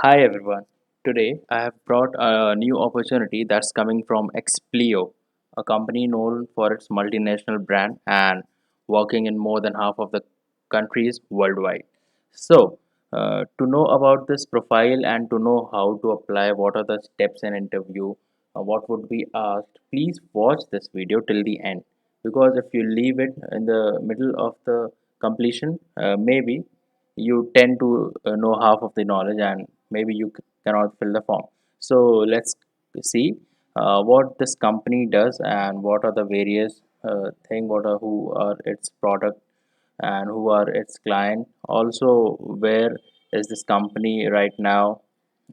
Hi everyone. Today I have brought a new opportunity that's coming from Explio, a company known for its multinational brand and working in more than half of the countries worldwide. To know about this profile and to know how to apply, what are the steps in interview, what would be asked, please watch this video till the end. Because if you leave it in the middle of the completion, maybe you tend to know half of the knowledge and maybe you cannot fill the form. So let's see what this company does and what are the various what are who are its product and who are its client, also where is this company right now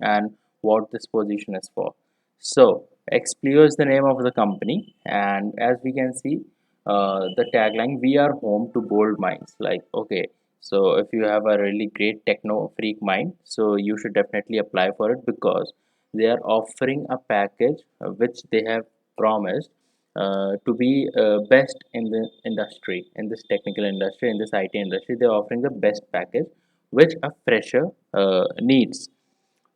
and what this position is for. So Explio is the name of the company, and as we can see, the tagline, we are home to bold minds. Like, okay, so if you have a really great techno freak mind, so you should definitely apply for it because they are offering a package which they have promised to be best in the industry, in this technical industry, in this IT industry. They're offering the best package which a fresher needs.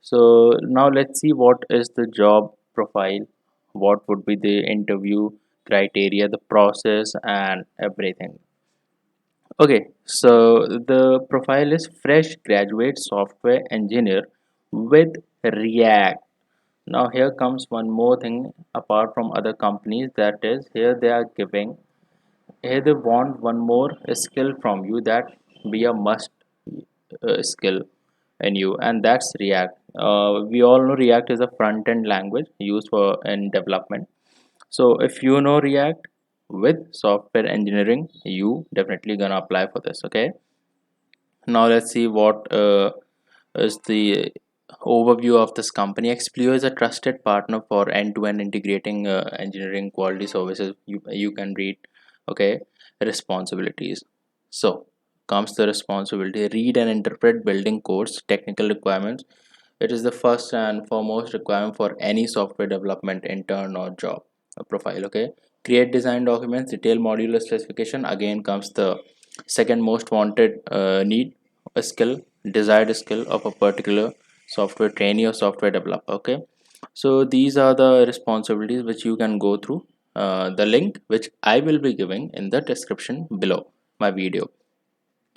So now let's see what is the job profile, what would be the interview criteria, the process, and everything. Okay, so the profile is fresh graduate software engineer with React. Now here comes one more thing apart from other companies, that is here they are giving, here they want one more skill from you that be a must skill in you, and that's React. We all know React is a front end language used for in development. So if you know React with software engineering, you definitely gonna apply for this. Okay, now let's see what is the overview of this company. Explio is a trusted partner for end-to-end integrating engineering quality services. You can read. Okay, responsibilities. So comes the responsibility: read and interpret building codes, technical requirements. It is the first and foremost requirement for any software development intern or job profile. Okay, create design documents, detail modular specification. Again comes the second most wanted need, a skill, desired skill of a particular software trainee or software developer. Okay, so these are the responsibilities which you can go through. The link which I will be giving in the description below my video.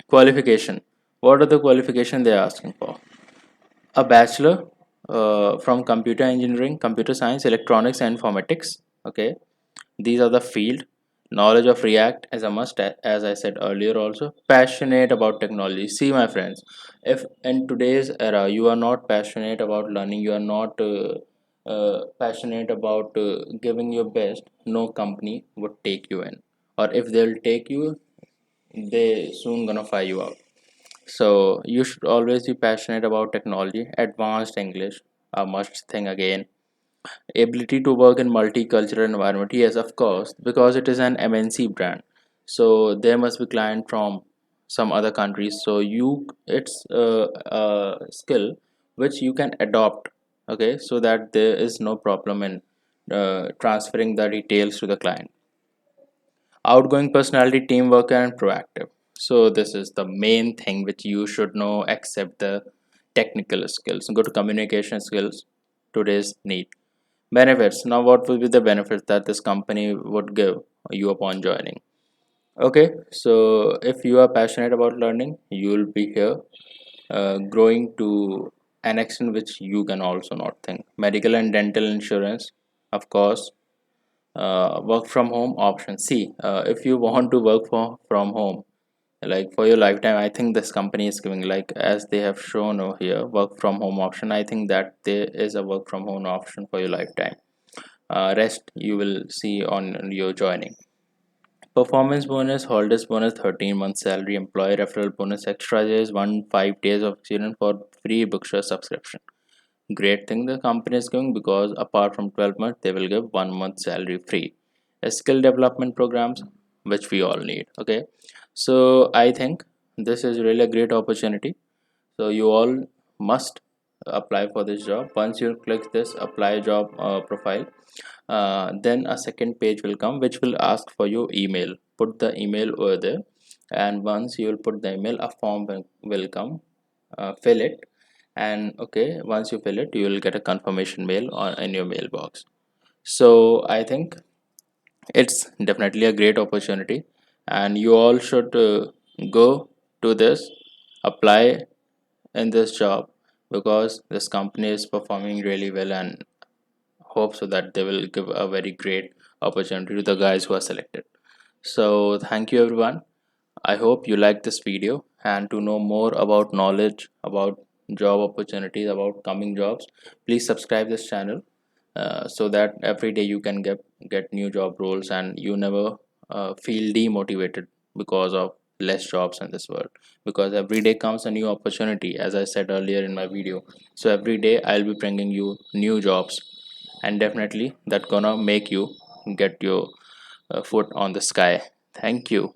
Qualification: what are the qualification they are asking for? A bachelor from computer engineering, computer science, electronics and informatics. Okay, these are the field. Knowledge of React as a must, as I said earlier. Also passionate about technology. See my friends, if in today's era you are not passionate about learning, you are not passionate about giving your best, no company would take you in, or if they'll take you, they soon gonna fire you out. So you should always be passionate about technology. Advanced English, a must thing again. Ability to work in multicultural environment, yes, of course, because it is an MNC brand. So there must be client from some other countries. So it's a skill which you can adopt. Okay, so that there is no problem in transferring the details to the client. Outgoing personality, teamwork, and proactive. So this is the main thing which you should know, except the technical skills. Go to communication skills, today's need. Benefits: now what will be the benefits that this company would give you upon joining? Okay, so if you are passionate about learning, you will be here growing to an extent which you can also not think. Medical and dental insurance, of course. Work from home option. See, if you want to work from home like for your lifetime, I think this company is giving, like as they have shown over here, work from home option. I think that there is a work from home option for your lifetime. Rest you will see on your joining. Performance bonus, holders bonus, 13 months salary, employee referral bonus, extra days, 5 days of experience for free bookshare subscription. Great thing the company is giving, because apart from 12 months they will give 1 month salary free. Skill development programs which we all need. Okay, so I think this is really a great opportunity, so you all must apply for this job. Once you click this apply job profile, then a second page will come which will ask for your email. Put the email over there, and once you will put the email, a form will come. Fill it, and okay, once you fill it, you will get a confirmation mail on in your mailbox. So I think it's definitely a great opportunity, and you all should go to this, apply in this job, because this company is performing really well, and hope so that they will give a very great opportunity to the guys who are selected. So thank you everyone. I hope you like this video, and to know more about knowledge about job opportunities, about coming jobs, please subscribe this channel, so that every day you can get new job roles, and you never feel demotivated because of less jobs in this world, because every day comes a new opportunity, as I said earlier in my video. So every day I'll be bringing you new jobs, and definitely that gonna make you get your foot on the sky. Thank you.